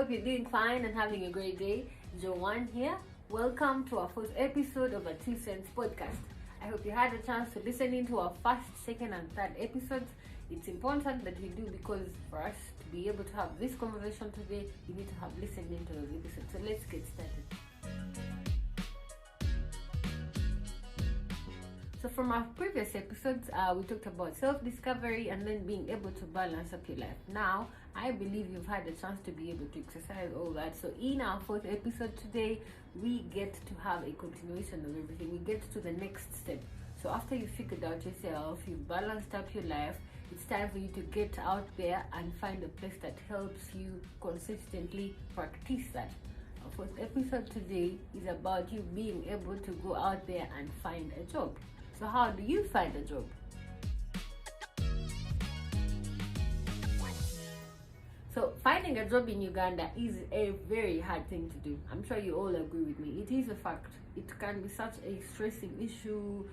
hope you're doing fine and having a great day. Joanne here. Welcome to our first episode of the 2 Cents podcast. I hope you had a chance to listen into our first, second, and third episodes. It's important that we do because for us to be able to have this conversation today, you need to have listened into those episodes. So let's get started. So from our previous episodes, we talked about self-discovery and then being able to balance up your life. Now, I believe you've had a chance to be able to exercise all that. So in our fourth episode today, we get to have a continuation of everything. We get to the next step. So after you figured out yourself, you've balanced up your life, it's time for you to get out there and find a place that helps you consistently practice that. Our fourth episode today is about you being able to go out there and find a job. So how do you find a job? So finding a job in Uganda is a very hard thing to do. I'm sure you all agree with me. It is a fact. It can be such a stressing issue.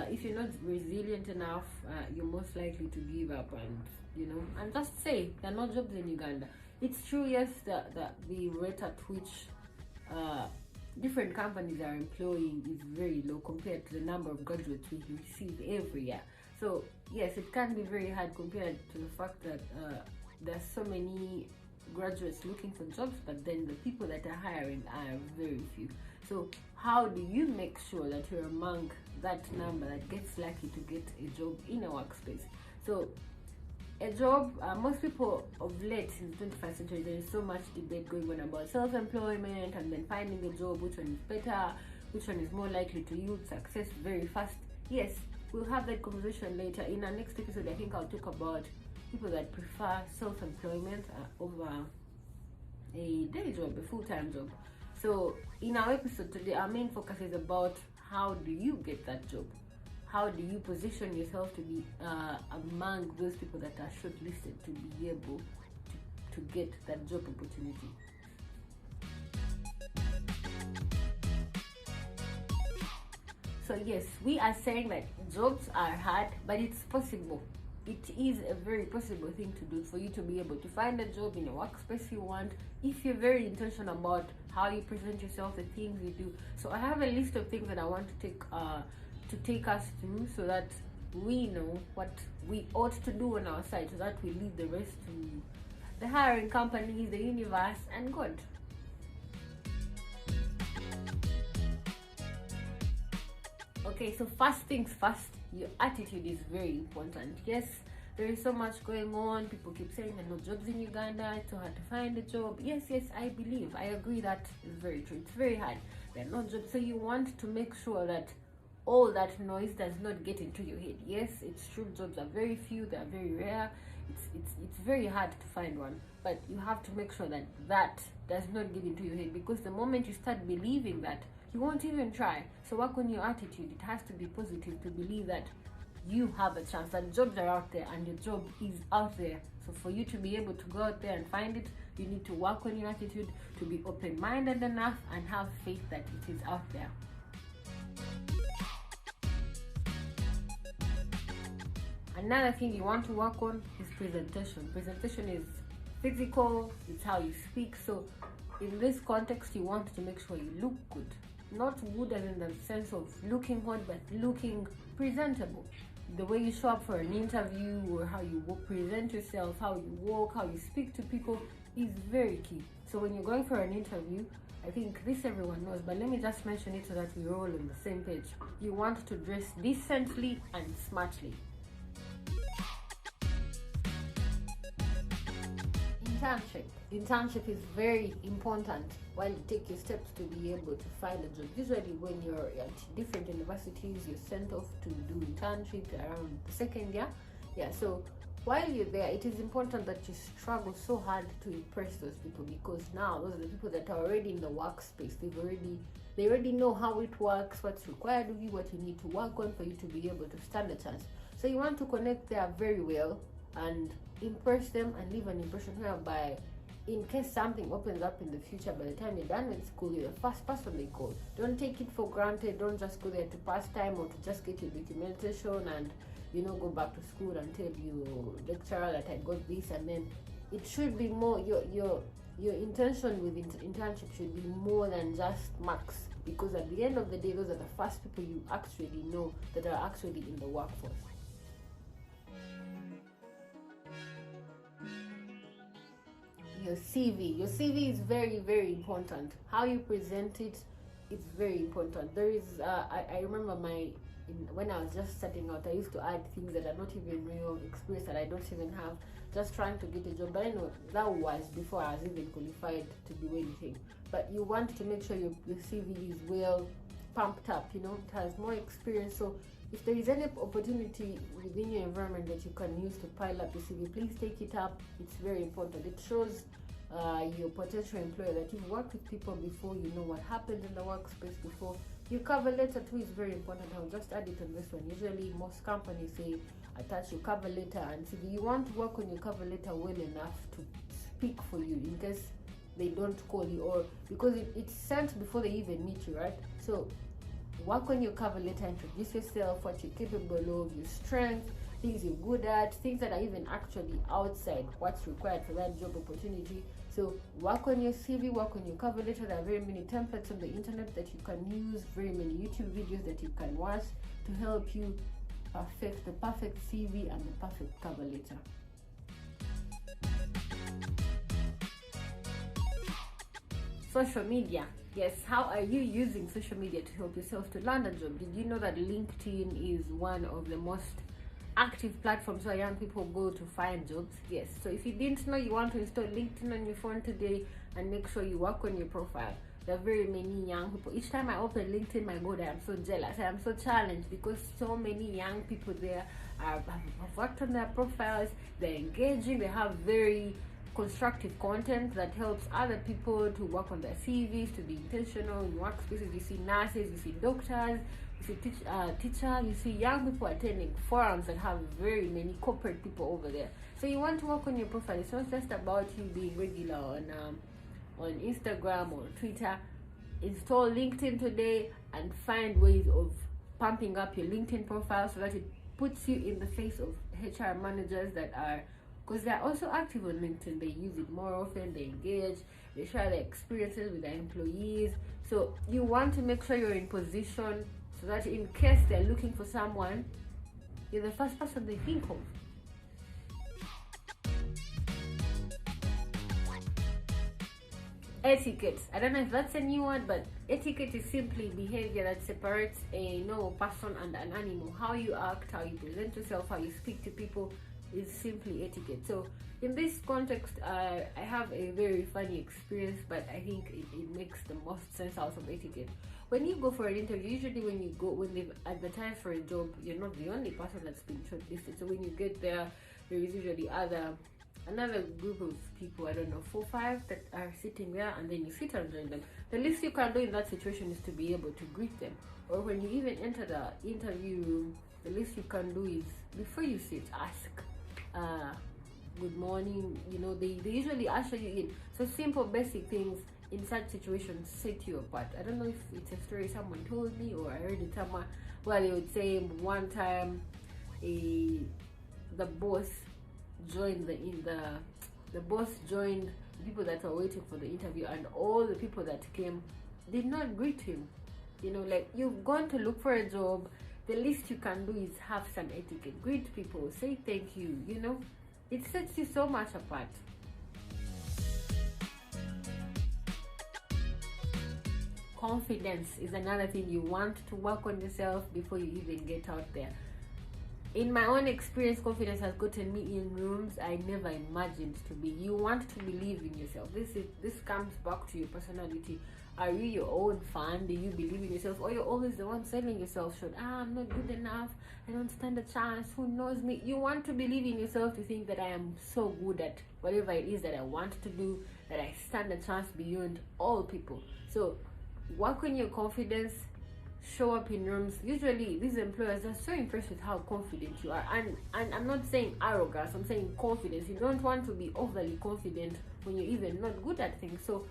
If you're not resilient enough, you're most likely to give up and just say there are no jobs in Uganda. It's true, yes, that the rate at which different companies are employing is very low compared to the number of graduates we receive every year. So yes, it can be very hard compared to the fact that there's so many graduates looking for jobs, but then the people that are hiring are very few. So how do you make sure that you're among that number that gets lucky to get a job in a workspace? So a job, most people of late in the 21st century, there is so much debate going on about self-employment and then finding a job, which one is better, which one is more likely to yield success very fast. Yes, we'll have that conversation later. In our next episode, I think I'll talk about people that prefer self-employment over a day job, a full-time job. So in our episode today, our main focus is about how do you get that job? How do you position yourself to be among those people that are shortlisted to be able to get that job opportunity? So yes, we are saying that jobs are hard, but it's possible. It is a very possible thing to do for you to be able to find a job in a workspace you want if you're very intentional about how you present yourself, the things you do. So I have a list of things that I want to take us through so that we know what we ought to do on our side, so that we leave the rest to the hiring companies, the universe, and God. Okay, so first things first, your attitude is very important. Yes, there is so much going on. People keep saying there are no jobs in Uganda, it's so hard to find a job. Yes, I agree that is very true. It's very hard. There are no jobs, so you want to make sure that all that noise does not get into your head. Yes, it's true, jobs are very few, they are very rare. It's very hard to find one, but you have to make sure that does not get into your head, because the moment you start believing that, you won't even try. So work on your attitude. It has to be positive to believe that you have a chance, that jobs are out there and your job is out there. So for you to be able to go out there and find it, you need to work on your attitude, to be open-minded enough and have faith that it is out there. Another thing you want to work on is presentation. Presentation is physical, it's how you speak. So in this context, you want to make sure you look good. Not good as in the sense of looking hot, but looking presentable. The way you show up for an interview, or how you present yourself, how you walk, how you speak to people is very key. So when you're going for an interview, I think this everyone knows, but let me just mention it so that we're all on the same page. You want to dress decently and smartly. Internship is very important while you take your steps to be able to find a job. Usually when you're at different universities, you're sent off to do internships around the second year. Yeah, so while you're there, it is important that you struggle so hard to impress those people, because now those are the people that are already in the workspace. They already know how it works, what's required of you, what you need to work on for you to be able to stand a chance. So you want to connect there very well and impress them and leave an impression whereby in case something opens up in the future, by the time you're done with school, you're the first person they call. Don't take it for granted. Don't just go there to pass time or to just get your documentation and go back to school and tell your lecturer that I got this, and then it should be more your your intention with internship should be more than just marks, because at the end of the day, those are the first people you actually know that are actually in the workforce. Your CV is very, very important. How you present it, it's very important. There is I remember when I was just starting out, I used to add things that are not even real experience that I don't even have, just trying to get a job. But I know that was before I was even qualified to do anything. But you want to make sure your CV is well pumped up, it has more experience. So if there is any opportunity within your environment that you can use to pile up your CV, please take it up. It's very important. It shows your potential employer that you've worked with people before, you know what happened in the workspace before. Your cover letter too is very important. I'll just add it on this one. Usually most companies say attach your cover letter and CV. You want to work on your cover letter well enough to speak for you in case they don't call you, or because it's sent before they even meet you, right? So work on your cover letter, introduce yourself, what you're capable of, your strengths, things you're good at, things that are even actually outside what's required for that job opportunity. So work on your CV, work on your cover letter. There are very many templates on the internet that you can use, very many YouTube videos that you can watch to help you perfect the perfect CV and the perfect cover letter. Social media. Yes, how are you using social media to help yourself to land a job? Did you know that LinkedIn is one of the most active platforms where young people go to find jobs? Yes, so if you didn't know, you want to install LinkedIn on your phone today and make sure you work on your profile. There are very many young people. Each time I open LinkedIn, my God, I am so jealous. I am so challenged because so many young people there have worked on their profiles. They're engaging. They have very constructive content that helps other people to work on their CVs, to be intentional in workspaces. You see nurses, you see doctors, you see teachers, you see young people attending forums that have very many corporate people over there. So you want to work on your profile. It's not just about you being regular on Instagram or Twitter. Install LinkedIn today and find ways of pumping up your LinkedIn profile so that it puts you in the face of HR managers that are, because they're also active on LinkedIn. They use it more often, they engage, they share their experiences with their employees. So you want to make sure you're in position so that in case they're looking for someone, you're the first person they think of. Etiquette. I don't know if that's a new word, but etiquette is simply behavior that separates a normal person and an animal. How you act, how you present yourself, how you speak to people is simply etiquette. So in this context, I have a very funny experience, but I think it makes the most sense out of etiquette. When you go for an interview, usually when they've advertised for a job, you're not the only person that's been shortlisted. So when you get there is usually another group of people, I don't know, 4 or 5 that are sitting there, and then you sit and join them. The least you can do in that situation is to be able to greet them. Or when you even enter the interview room, the least you can do is, before you sit, ask good morning. They usually usher you in. So simple basic things in such situations set you apart. I don't know if it's a story someone told me or I heard it somewhere where they would say one time the boss joined the boss joined people that were waiting for the interview, and all the people that came did not greet him. Like, you've gone to look for a job, the least you can do is have some etiquette. Greet people, say thank you. It sets you so much apart. Confidence is another thing. You want to work on yourself before you even get out there. In my own experience, confidence has gotten me in rooms I never imagined to be. You want to believe in yourself. This comes back to your personality. Are you your own fan? Do you believe in yourself? Or you're always the one selling yourself short? I'm not good enough. I don't stand a chance. Who knows me? You want to believe in yourself, to think that I am so good at whatever it is that I want to do, that I stand a chance beyond all people. So work on your confidence. Show up in rooms. Usually these employers are so impressed with how confident you are, and I'm not saying arrogance, I'm saying confidence. You don't want to be overly confident when you're even not good at things. So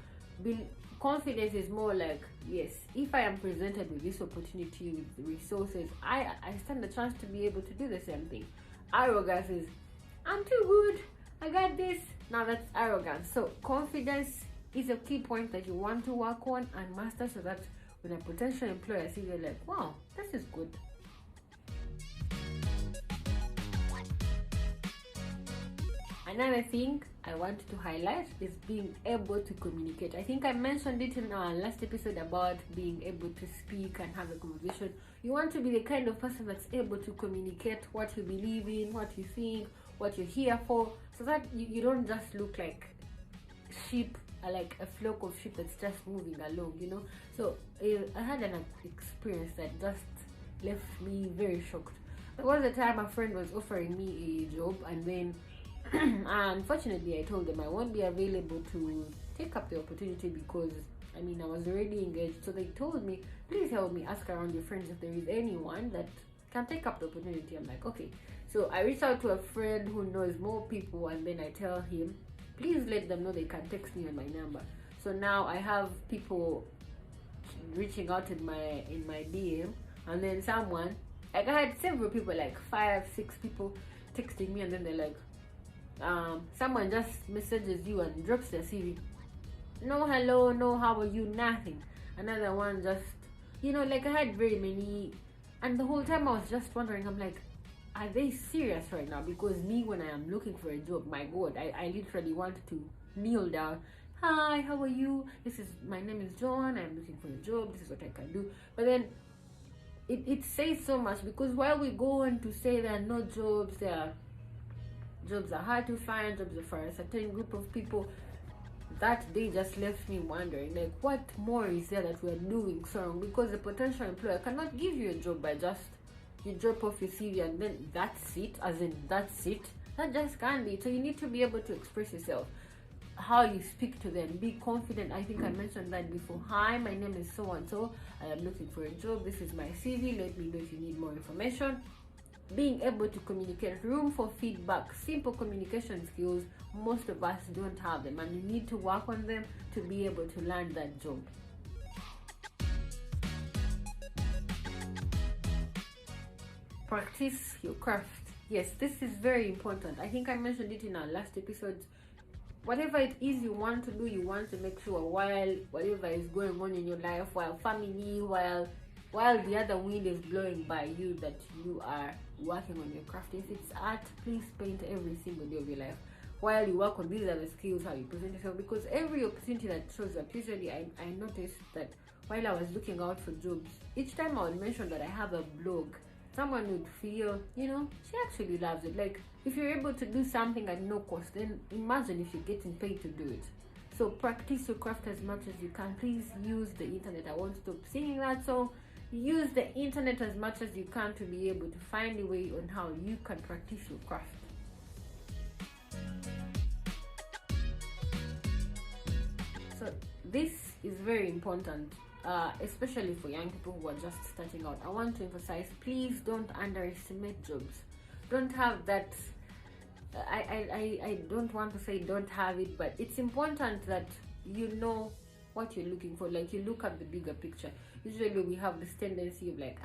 confidence is more like, yes, if I am presented with this opportunity, with the resources, I stand a chance to be able to do the same thing. Arrogance is, I'm too good, I got this, Now that's arrogance. So confidence is a key point that you want to work on and master, so that when a potential employer sees you, like, wow, this is good. Another thing I want to highlight is being able to communicate. I think I mentioned it in our last episode about being able to speak and have a conversation. You want to be the kind of person that's able to communicate what you believe in, what you think, what you're here for, so that you don't just look like sheep, like a flock of sheep that's just moving along, you know. So I had an experience that just left me very shocked. There was a time a friend was offering me a job, and then unfortunately I told them I won't be available to take up the opportunity because I was already engaged. So they told me, please help me ask around your friends if there is anyone that can take up the opportunity. I'm like, okay. So I reached out to a friend who knows more people, and then I tell him, please let them know they can text me on my number. So now I have people reaching out in my DM, and then someone, like, I had several people, like 5-6 people texting me, and then they're like, someone just messages you and drops their CV. No hello, no how are you, nothing. Another one just, like, I had very many, and the whole time I was just wondering, I'm like, are they serious right now? Because me, when I am looking for a job, my god, I literally want to kneel down. Hi, how are you? My name is John, I'm looking for a job, this is what I can do. But then it says so much, because while we go on to say there are no jobs, jobs are hard to find, jobs are for a certain group of people, that day just left me wondering, like, what more is there that we're doing so wrong? Because a potential employer cannot give you a job by just you drop off your CV and then that's it, as in that's it. That just can't be. So you need to be able to express yourself, how you speak to them, be confident. I think I mentioned that before. Hi, my name is so and so, I am looking for a job, this is my CV, let me know if you need more information. Being able to communicate, room for feedback, simple communication skills, most of us don't have them, and you need to work on them to be able to land that job. Practice your craft. Yes, this is very important. I think I mentioned it in our last episode. Whatever it is you want to do, you want to make sure while whatever is going on in your life, while family, while the other wind is blowing by you, that you are working on your craft. If it's art, please paint every single day of your life. While you work on these other skills, how you present yourself, because every opportunity that shows up, usually I noticed that while I was looking out for jobs, each time I would mention that I have a blog, someone would feel, she actually loves it. Like, if you're able to do something at no cost, then imagine if you're getting paid to do it. So practice your craft as much as you can. Please use the internet. I won't stop singing that song. Use the internet as much as you can to be able to find a way on how you can practice your craft. So this is very important, especially for young people who are just starting out. I want to emphasize, please don't underestimate jobs. Don't have that, I don't want to say don't have it, but it's important that you know what you're looking for. Like, you look at the bigger picture. Usually we have this tendency of like,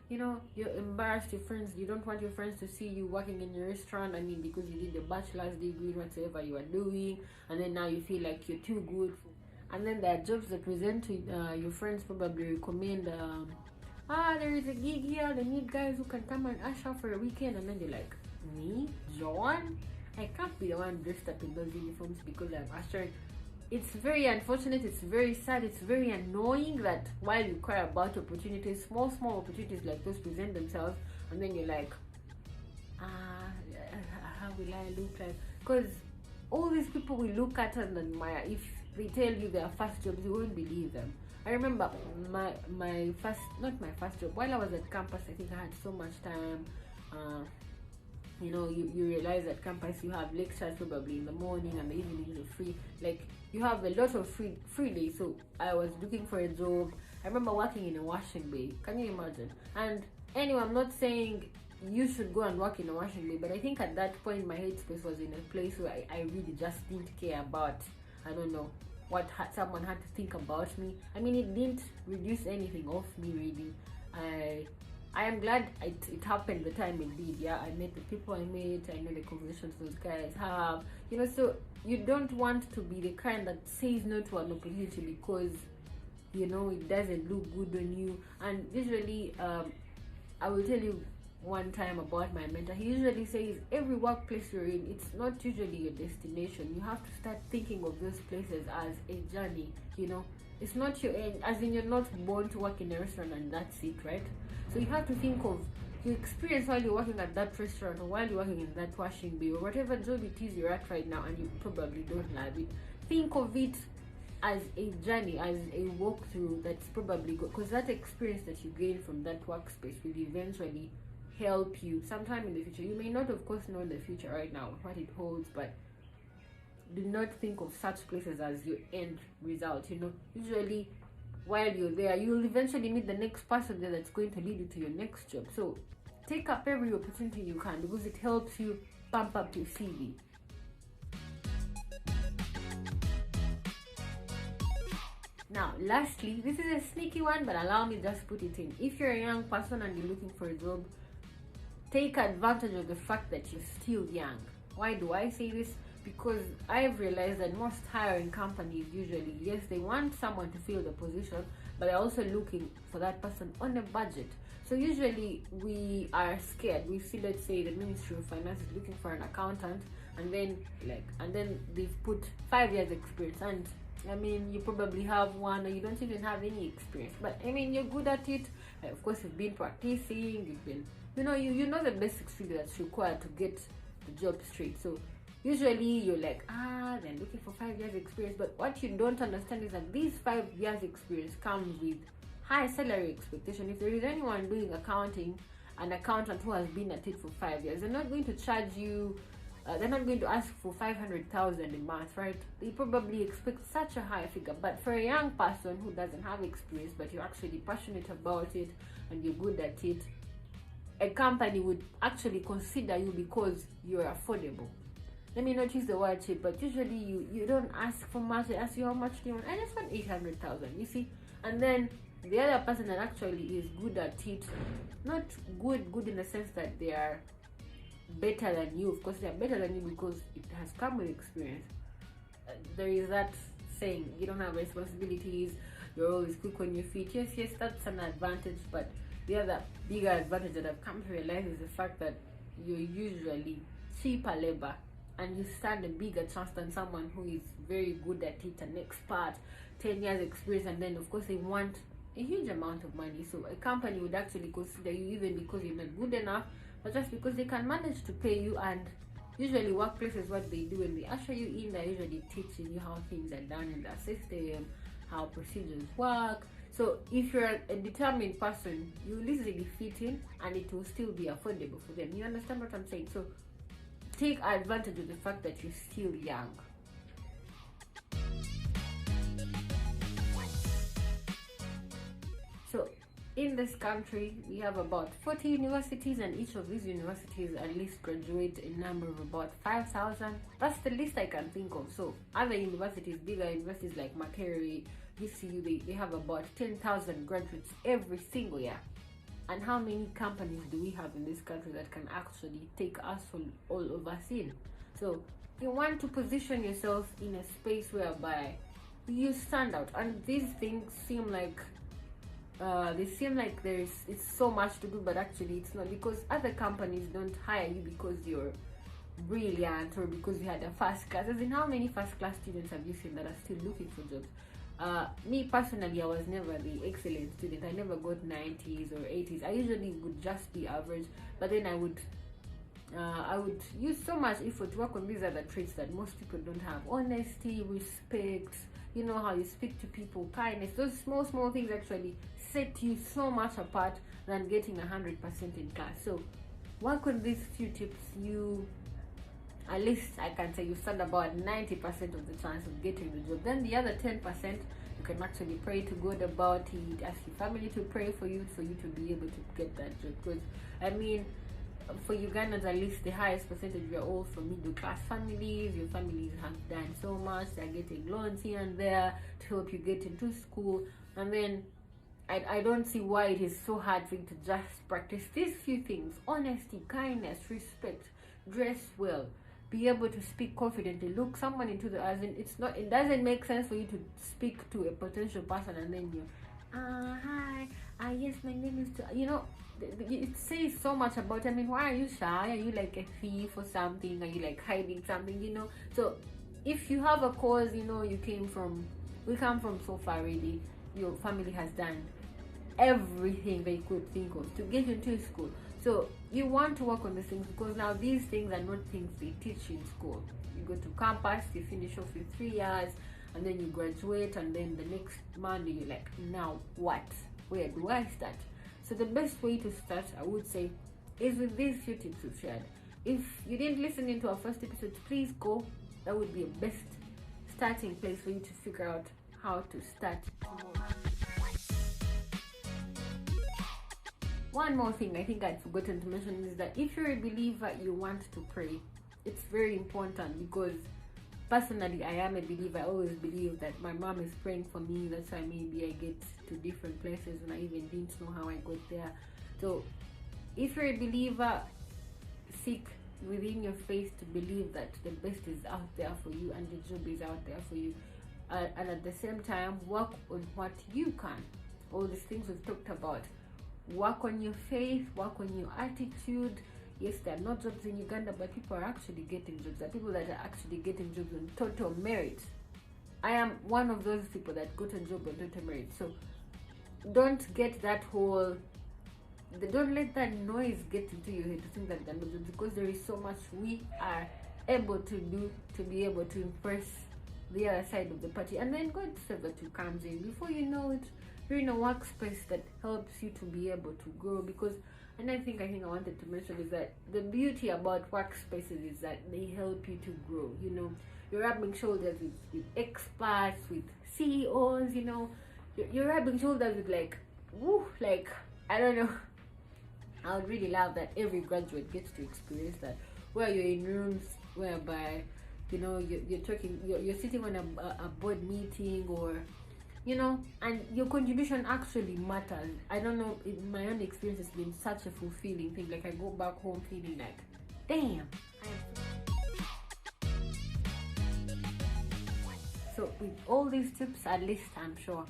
you're embarrassed your friends, you don't want your friends to see you working in your restaurant, because you did a bachelor's degree in whatever you are doing, and then now you feel like you're too good. And then there are jobs that present to your friends probably recommend, there is a gig here, they need guys who can come and usher for a weekend, and then you're like, me, John? I can't be the one dressed up in those uniforms because I'm ushering. It's very unfortunate, it's very sad, it's very annoying that while you cry about opportunities, small opportunities like those present themselves, and then you're like, how will I look like? Because all these people we look at and admire, if they tell you their first jobs, you won't believe them. I remember not my first job, while I was at campus, I think I had so much time. You realize at campus you have lectures probably in the morning, and the evenings are free. Like, you have a lot of free days. So I was looking for a job. I remember working in a washing bay. Can you imagine? And anyway, I'm not saying you should go and work in a washing bay, but I think at that point my headspace was in a place where I really just didn't care about, I don't know, what someone had to think about me. It didn't reduce anything off me really. I am glad it happened the time it did. Yeah, I met the people I met. I know the conversations those guys have. So you don't want to be the kind that says no to an opportunity because it doesn't look good on you. And usually, I will tell you one time about my mentor. He usually says every workplace you're in, it's not usually your destination. You have to start thinking of those places as a journey. It's not your end, as in you're not born to work in a restaurant and that's it, right? So you have to think of your experience while you're working at that restaurant, or while you're working in that washing bay, or whatever job it is you're at right now and you probably don't love it. Think of it as a journey, as a walkthrough that's probably good, because that experience that you gain from that workspace will eventually help you sometime in the future. You may not, of course, know the future right now, what it holds, but do not think of such places as your end result. Usually while you're there, you'll eventually meet the next person there that's going to lead you to your next job. So take up every opportunity you can, because it helps you bump up your CV. Now, lastly, this is a sneaky one, but allow me just put it in. If you're a young person and you're looking for a job, take advantage of the fact that you're still young. Why do I say this? Because I've realized that most hiring companies usually, yes, they want someone to fill the position, but they're also looking for that person on a budget. So usually we are scared. We see, let's say, the Ministry of Finance is looking for an accountant, and then they've put 5 years experience, and you probably have one, or you don't even have any experience, but you're good at it. Of course, you've been practicing, you've been you know the basic skill that's required to get the job straight. So usually you're like, they're looking for 5 years experience, but what you don't understand is that these 5 years experience comes with high salary expectation. If there is anyone doing accounting, an accountant who has been at it for 5 years, they're not going to charge you, they're not going to ask for 500,000 a month, right? They probably expect such a high figure. But for a young person who doesn't have experience, but you're actually passionate about it and you're good at it, a company would actually consider you because you're affordable. Let me not use the word cheap, but usually you don't ask for much. They ask you how much do you want. I just want 800,000, you see. And then the other person that actually is good at it, not good in the sense that they are better than you. Of course, they are better than you because it has come with experience. There is that saying, you don't have responsibilities, you're always quick on your feet. Yes, that's an advantage, but the other bigger advantage that I've come to realize is the fact that you're usually cheaper labor, and you stand a bigger chance than someone who is very good at it, an expert, 10 years experience, and then of course they want a huge amount of money. So a company would actually consider you even because you're not good enough, but just because they can manage to pay you. And usually workplaces, what they do when they usher you in, they're usually teaching you how things are done in the system, how procedures work. So if you're a determined person, you will easily fit in and it will still be affordable for them. You understand what I'm saying? So take advantage of the fact that you're still young. So in this country, we have about 40 universities, and each of these universities at least graduate a number of about 5,000. That's the least I can think of. So other universities, bigger universities like Makerere, UCU, they have about 10,000 graduates every single year. And how many companies do we have in this country that can actually take us all overseas? So you want to position yourself in a space whereby you stand out, and these things seem like it's so much to do, but actually it's not, because other companies don't hire you because you're brilliant or because you had a first class. As in, how many first class students have you seen that are still looking for jobs? Me personally, I was never the excellent student. I never got 90s or 80s. I usually would just be average, but then I would use so much effort to work on these other traits that most people don't have: honesty, respect, how you speak to people, kindness. Those small things actually set you so much apart than getting 100% in class. So work on these few tips. At least I can say you stand about 90% of the chance of getting the job. Then the other 10%, you can actually pray to God about it, ask your family to pray for you to be able to get that job. Because for Ugandans, at least the highest percentage, we are all from middle class families. Your families have done so much, they're getting loans here and there to help you get into school, and then I don't see why it is so hard for you to just practice these few things: honesty, kindness, respect, dress well, be able to speak confidently, look someone into the eyes. And it doesn't make sense for you to speak to a potential person and then you, hi, yes, my name is, it says so much about, I mean, why are you shy? Are you like a thief or something? Are you like hiding something? So if you have a cause, we come from so far already. Your family has done everything they could think of to get you into school. So you want to work on these things, because now these things are not things they teach in school. You go to campus, you finish off your 3 years, and then you graduate, and then the next Monday you're like, now what? Where do I start? So the best way to start, I would say, is with these few tips we've shared. If you didn't listen into our first episode, please go. That would be a best starting place for you to figure out how to start. One more thing I think I'd forgotten to mention is that if you're a believer, you want to pray. It's very important, because personally, I am a believer. I always believe that my mom is praying for me. That's why maybe I get to different places and I even didn't know how I got there. So if you're a believer, seek within your faith to believe that the best is out there for you and the job is out there for you. And at the same time, work on what you can. All these things we've talked about. Work on your faith, work on your attitude. Yes, there are not jobs in Uganda, but people are actually getting jobs. There are people that are actually getting jobs on total merit. I am one of those people that got a job on total merit. So don't get that whole, don't let that noise get into your head to think that they're not jobs, because there is so much we are able to do to be able to impress the other side of the party. And then God's favor too comes in. Before you know it, you're in a workspace that helps you to be able to grow. Because another thing I think I wanted to mention is that the beauty about workspaces is that they help you to grow. You're rubbing shoulders with experts, with CEOs. You're rubbing shoulders with I don't know. I would really love that every graduate gets to experience that, where you're in rooms whereby you're talking, you're sitting on a board meeting, or and your contribution actually matters. I don't know, in my own experience, it's been such a fulfilling thing. Like, I go back home feeling like, damn. So with all these tips, at least I'm sure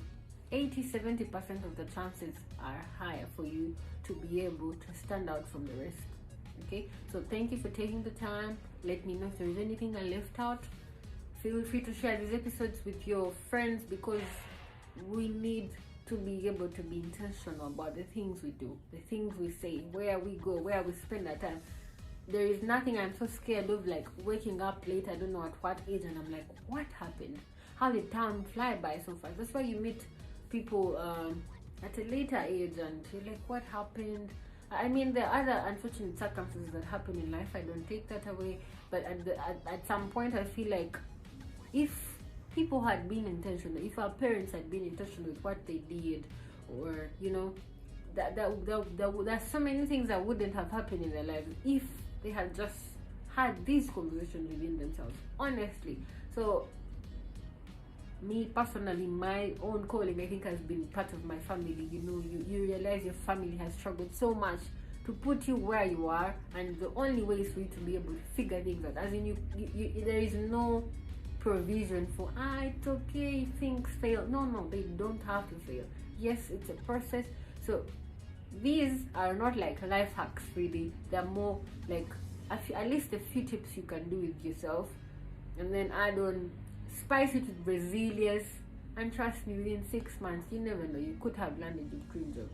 80-70% of the chances are higher for you to be able to stand out from the rest. Okay, so thank you for taking the time. Let me know if there is anything I left out. Feel free to share these episodes with your friends, because we need to be able to be intentional about the things we do, the things we say, where we go, where we spend our time. There is nothing I'm so scared of like waking up late, I don't know at what age, and I'm like, what happened? How did time fly by so fast? That's why you meet people at a later age and you're like, what happened? I mean, there are other unfortunate circumstances that happen in life. I don't take that away. But at some point, I feel like if people had been intentional, if our parents had been intentional with what they did, or there's so many things that wouldn't have happened in their lives if they had just had these conversations within themselves, honestly. So me personally, my own calling, I think, has been part of my family. You realize your family has struggled so much to put you where you are, and the only way is for you to be able to figure things out. As in, there is no provision for it's okay if things fail. No, they don't have to fail. Yes, it's a process. So these are not like life hacks, really. They're more like at least a few tips you can do with yourself, and then add on, spice it with resilience, and trust me, within 6 months, you never know, you could have landed a dream job.